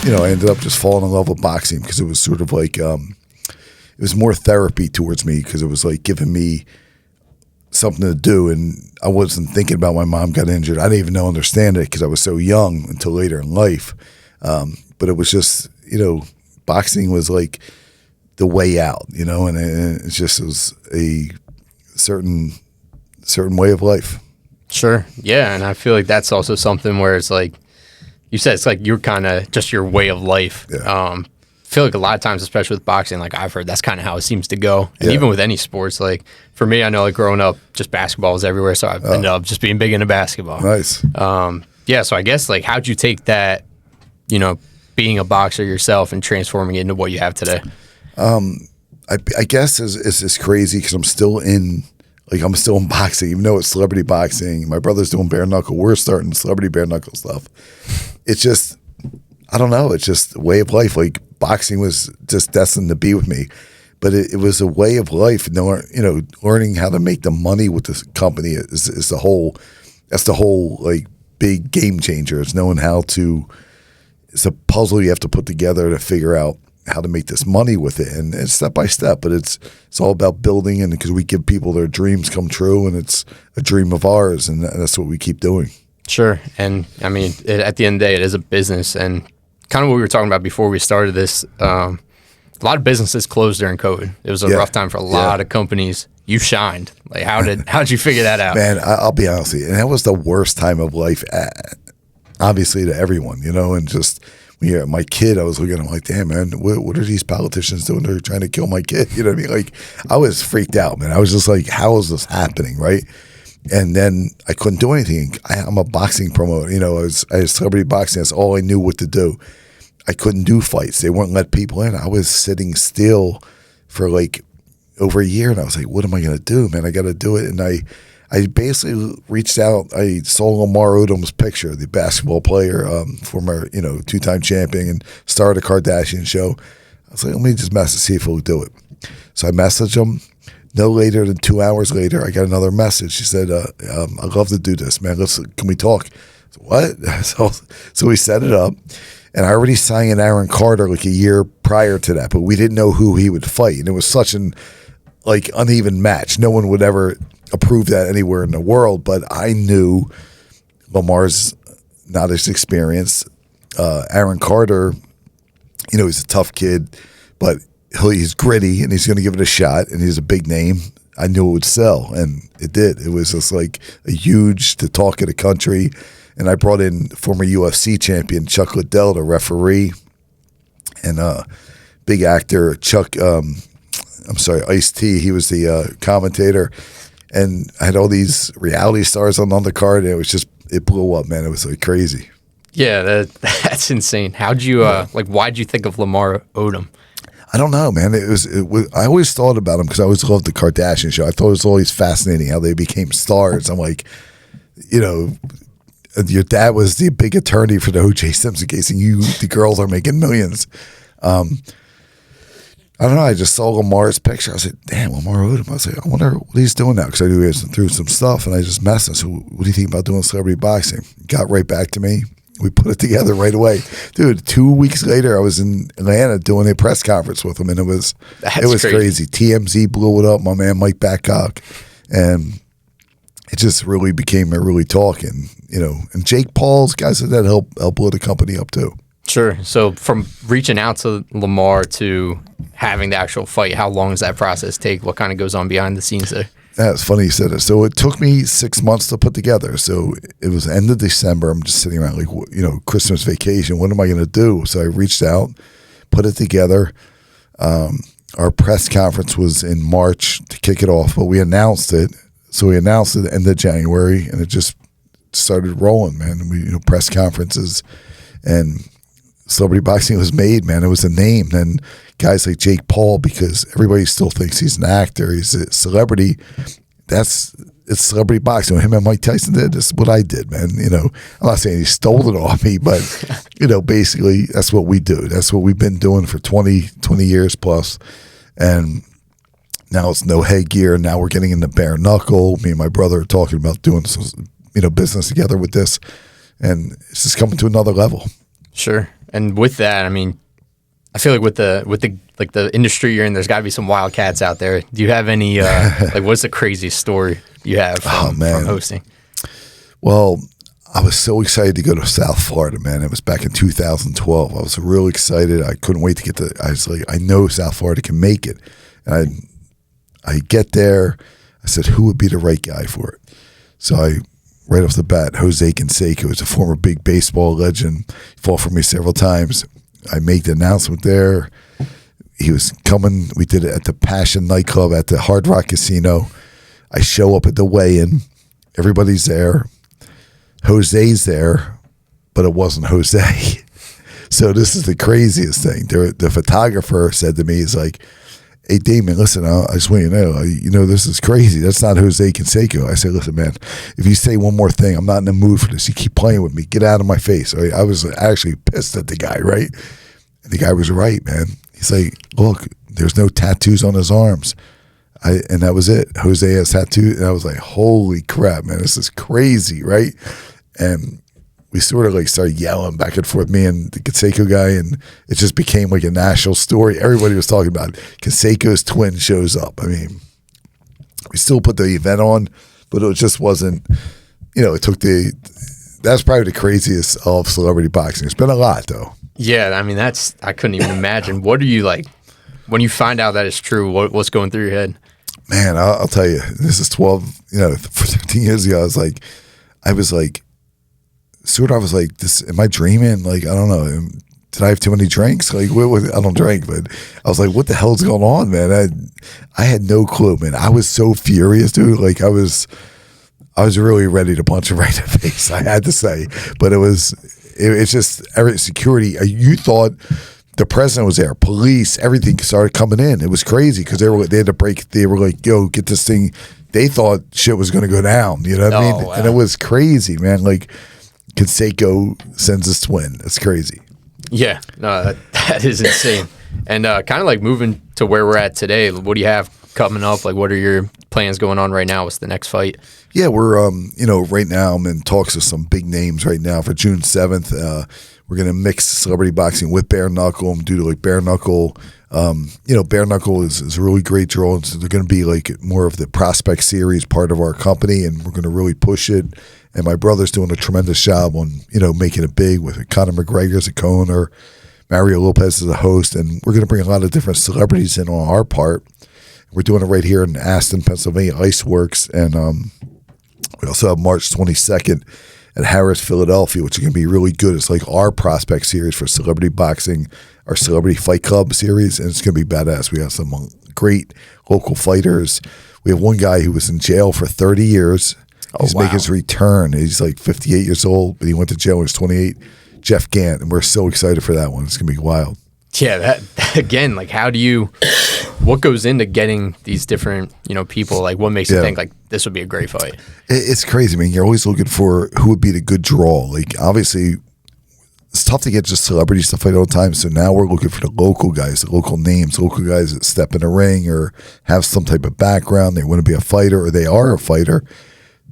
I ended up just falling in love with boxing because it was sort of like it was more therapy towards me because it was like giving me something to do, and I wasn't thinking about my mom got injured. I didn't even understand it because I was so young until later in life. But it was just, boxing was like the way out, and it was a certain way of life. Sure. Yeah. And I feel like that's also something where it's like, you said it's like you're kind of just your way of life. Yeah. I feel like a lot of times, especially with boxing, like I've heard that's kind of how it seems to go. And even with any sports, like for me, I know like growing up, just basketball was everywhere. So I ended up just being big into basketball. Nice. Yeah. So I guess like, how'd you take that, being a boxer yourself and transforming it into what you have today? I guess it's crazy because I'm still in boxing, even though it's celebrity boxing. My brother's doing bare knuckle. We're starting celebrity bare knuckle stuff. It's just, I don't know. It's just a way of life. Like boxing was just destined to be with me, but it was a way of life. Learning how to make the money with this company is the whole. That's the whole like big game changer. It's knowing how to. It's a puzzle you have to put together to figure out how to make this money with it, and it's step by step, but it's all about building, and because we give people their dreams come true, and it's a dream of ours, and that's what we keep doing. Sure. And I mean, at the end of the day, it is a business, and kind of what we were talking about before we started this, a lot of businesses closed during COVID. It was a rough time for a lot of companies. You shined. Like, how did you figure that out? Man, I'll be honest with you, and that was the worst time of life, obviously to everyone, and just my kid, I was looking at him like, damn, man, what are these politicians doing? They're trying to kill my kid. You know what I mean? Like, I was freaked out, man. I was just like, how is this happening, right? And then I couldn't do anything. I'm a boxing promoter. I had celebrity boxing. That's all I knew what to do. I couldn't do fights. They wouldn't let people in. I was sitting still for like over a year, and I was like, what am I going to do, man? I got to do it. And I basically reached out. I saw Lamar Odom's picture, the basketball player, former, two-time champion, and started a Kardashian show. I was like, let me just message, see if he'll do it. So I messaged him. No later than 2 hours later, I got another message. She said, I'd love to do this, man. Can we talk? I said, what? So we set it up. And I already signed Aaron Carter like a year prior to that, but we didn't know who he would fight. And it was such an uneven match. No one would ever approve that anywhere in the world, but I knew Lamar's not as experienced. Aaron Carter, he's a tough kid, but he's gritty and he's going to give it a shot, and he's a big name. I knew it would sell, and it did. It was just like a huge to talk of the country, and I brought in former UFC champion Chuck Liddell to referee, and big actor Ice-T. He was the commentator. And I had all these reality stars on the undercard, and it blew up, man. It was like crazy. Yeah, that's insane. How'd you why'd you think of Lamar Odom? I don't know, man. It was. I always thought about him because I always loved the Kardashian show. I thought it was always fascinating how they became stars. I'm like, your dad was the big attorney for the O.J. Simpson case, and the girls are making millions. I don't know. I just saw Lamar's picture. I was like, damn, Lamar Odom. I was like, I wonder what he's doing now, because I knew he was through some stuff, and I just messaged him. So what do you think about doing celebrity boxing? Got right back to me. We put it together right away. Dude, 2 weeks later, I was in Atlanta doing a press conference with him, and it was crazy. TMZ blew it up, my man Mike Babcock, and it just really became a really talk. And, and Jake Paul's guys that helped blow the company up too. Sure. So from reaching out to Lamar to having the actual fight, how long does that process take? What kind of goes on behind the scenes there? That's funny you said it. So it took me 6 months to put together. So it was end of December. I'm just sitting around like, Christmas vacation. What am I going to do? So I reached out, put it together. Our press conference was in March to kick it off, but we announced it. So we announced it end of January, and it just started rolling, man. We, press conferences, and celebrity boxing was made, man. It was a name. And guys like Jake Paul, because everybody still thinks he's an actor, he's a celebrity. It's celebrity boxing. What him and Mike Tyson did, this is what I did, man. I'm not saying he stole it off me, but basically that's what we do. That's what we've been doing for 20 years plus. And now it's no headgear. Now we're getting into bare knuckle. Me and my brother are talking about doing some, business together with this, and it's just coming to another level. Sure. And with that, I mean, I feel like with the industry you're in, there's got to be some wild cats out there. Do you have any like what's the craziest story you have from hosting? Well, I was so excited to go to South Florida, man. It was back in 2012. I was real excited. I couldn't wait to get to. I was like, I know South Florida can make it. And I get there. I said, who would be the right guy for it? So right off the bat, Jose Canseco is a former big baseball legend. He fought for me several times. I make the announcement there. He was coming. We did it at the Passion nightclub at the Hard Rock Casino. I show up at the weigh-in. Everybody's there. Jose's there, but it wasn't Jose. So this is the craziest thing. The photographer said to me, he's like, hey, Damon, listen, I just want you to know, this is crazy. That's not Jose Canseco. I said, listen, man, if you say one more thing, I'm not in the mood for this. You keep playing with me. Get out of my face. I was actually pissed at the guy, right? And the guy was right, man. He's like, look, there's no tattoos on his arms. And that was it. Jose has tattoos. And I was like, holy crap, man, this is crazy, right? And we sort of like started yelling back and forth, me and the Canseco guy, and it just became like a national story. Everybody was talking about it. Canseco's twin shows up. I mean, we still put the event on, but it just wasn't, it took that's probably the craziest of celebrity boxing. It's been a lot, though. Yeah, I mean, I couldn't even imagine. What are you like, when you find out that it's true, what's going through your head? Man, I'll tell you, this is 13 years ago, I was like, this, am I dreaming? Like, I don't know. Did I have too many drinks? Like, I don't drink, but I was like, what the hell's going on, man? I had no clue, man. I was so furious, dude. Like, I was really ready to punch him right in the face, I had to say. But it's just every security. You thought the president was there, police, everything started coming in. It was crazy because they had to break. They were like, yo, get this thing. They thought shit was going to go down. You know what I mean? Wow. And it was crazy, man. Like, Canseco sends his twin. That's crazy. Yeah, no, that is insane. And kind of like moving to where we're at today, what do you have coming up? Like, what are your plans going on right now? What's the next fight? Yeah, we're right now I'm in talks with some big names right now for June 7th. We're gonna mix celebrity boxing with bare knuckle and do like bare knuckle. Bare knuckle is a really great draw. And so they're gonna be like more of the prospect series part of our company, and we're gonna really push it. And my brother's doing a tremendous job on, making it big with Conor McGregor as a co-owner, Mario Lopez as a host, and we're going to bring a lot of different celebrities in on our part. We're doing it right here in Aston, Pennsylvania, Iceworks, and we also have March 22nd at Harris, Philadelphia, which is going to be really good. It's like our prospect series for celebrity boxing, our Celebrity Fight Club series, and it's going to be badass. We have some great local fighters. We have one guy who was in jail for 30 years. He's making his return. He's like 58 years old, but he went to jail when he was 28. Jeff Gant, and we're so excited for that one. It's gonna be wild. Yeah, that again, like, what goes into getting these different, people? Like, what makes you think like this would be a great fight? It's crazy, man. You're always looking for who would be the good draw. Like, obviously, it's tough to get just celebrities to fight all the time. So now we're looking for the local guys, the local names, local guys that step in the ring or have some type of background. They want to be a fighter or they are a fighter.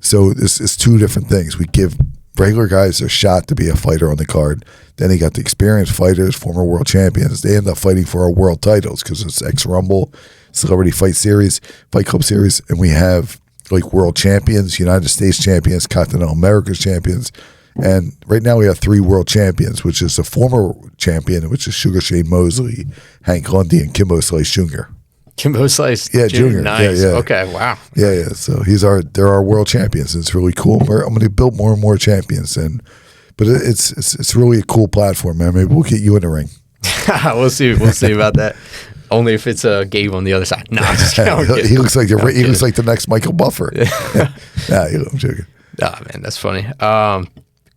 So this is two different things. We give regular guys a shot to be a fighter on the card. Then they got the experienced fighters, former world champions. They end up fighting for our world titles because it's X-Rumble, Celebrity Fight Series, Fight Club Series, and we have like world champions, United States champions, Continental America's champions. And right now we have 3 world champions, which is a former champion, which is Sugar Shane Mosley, Hank Lundy, and Kimbo Slice Jr. Kimbo Slice Jr. Nice. Yeah. Okay, wow. Yeah. So they're our world champions. It's really cool. I'm going to build more and more champions, but it's really a cool platform, man. Maybe we'll get you in the ring. We'll see about that. Only if it's Gabe on the other side. No, I'm just kidding. He looks like the next Michael Buffer. I'm joking. Ah, man, that's funny.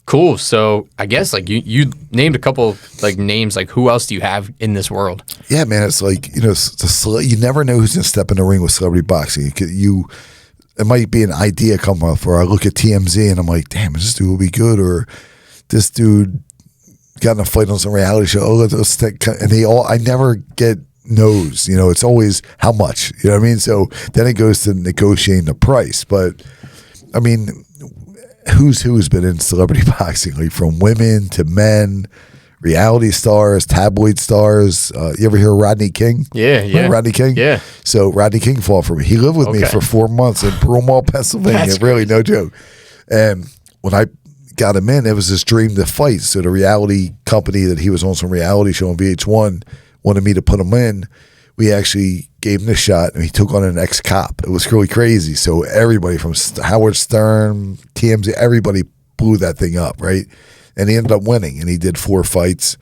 Cool. So I guess like you named a couple like names. Like, who else do you have in this world? Yeah, man. It's like you never know who's gonna step in the ring with celebrity boxing. It might be an idea come up, or I look at TMZ and I'm like, damn, this dude will be good, or this dude got in a fight on some reality show. I never get knows. It's always how much. You know what I mean? So then it goes to negotiating the price. But I mean, who's been in celebrity boxing, like from women to men, reality stars, tabloid stars. You ever hear of Rodney King? Yeah. Remember Rodney King? Yeah. So Rodney King fought for me. He lived with me for 4 months in Broomall, Pennsylvania. That's really, no joke. And when I got him in, it was his dream to fight. So the reality company that he was on some reality show on VH1 wanted me to put him in. We actually gave him the shot, and he took on an ex-cop. It was really crazy. So everybody from Howard Stern, TMZ, everybody blew that thing up, right? And he ended up winning, and he did 4 fights.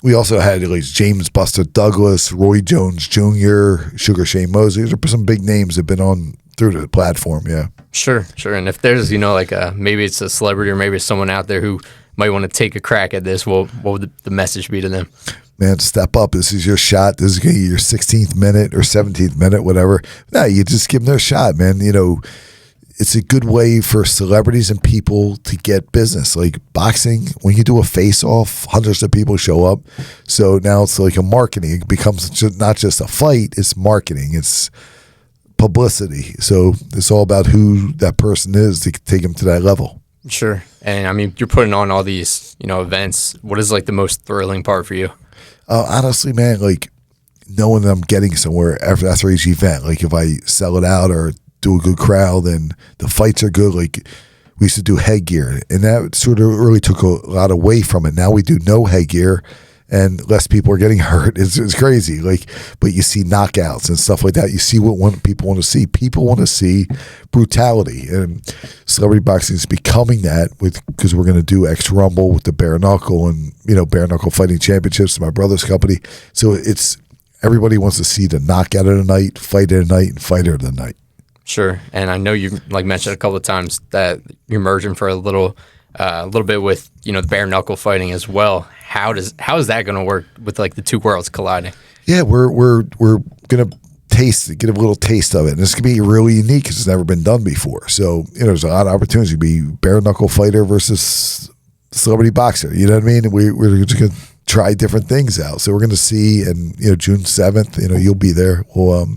We also had like James Buster Douglas, Roy Jones Jr., Sugar Shane Mosley. Those are some big names that have been on through the platform, yeah. Sure. And if there's, like maybe it's a celebrity or maybe it's someone out there who might want to take a crack at this, what would the message be to them? Man, step up. This is your shot. This is going to be your 16th minute or 17th minute, whatever. No, you just give them their shot, man. It's a good way for celebrities and people to get business. Like boxing, when you do a face-off, hundreds of people show up. So now it's like a marketing. It becomes not just a fight, it's marketing. It's publicity. So it's all about who that person is to take them to that level. Sure. And I mean, you're putting on all these, events. What is like the most thrilling part for you? Honestly, man, like knowing that I'm getting somewhere after each event. Like if I sell it out or do a good crowd and the fights are good, like we used to do headgear, and that sort of really took a lot away from it. Now we do no headgear and less people are getting hurt. It's crazy. Like, but you see knockouts and stuff like that. You see what people want to see. People want to see brutality, and celebrity boxing is becoming that because we're going to do X Rumble with the bare knuckle and bare knuckle fighting championships, my brother's company. So it's everybody wants to see the knockout of the night, fight of the night, and fighter of the night. Sure. And I know you mentioned a couple of times that you're merging for a little bit with the bare knuckle fighting as well. How is that going to work with like the two worlds colliding? Yeah, we're gonna get a little taste of it, and it's gonna be really unique because it's never been done before. So there's a lot of opportunities to be bare knuckle fighter versus celebrity boxer. You know what I mean? We're just gonna try different things out. So we're gonna see, and June 7th, you'll be there. We'll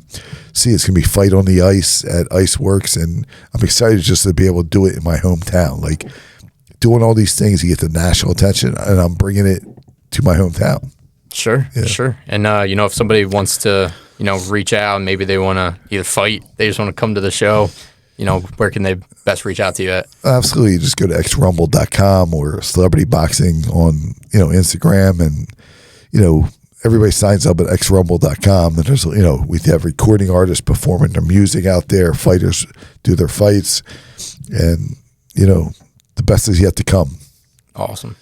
see. It's gonna be Fight on the Ice at Iceworks, and I'm excited just to be able to do it in my hometown. Like, doing all these things, you get the national attention, and I'm bringing it to my hometown. Sure, yeah. Sure. And, if somebody wants to, reach out, maybe they want to either fight, they just want to come to the show, where can they best reach out to you at? Absolutely. Just go to xrumble.com or Celebrity Boxing on, Instagram, and, everybody signs up at xrumble.com, and there's, we have recording artists performing their music out there, fighters do their fights, and, the best is yet to come. Awesome.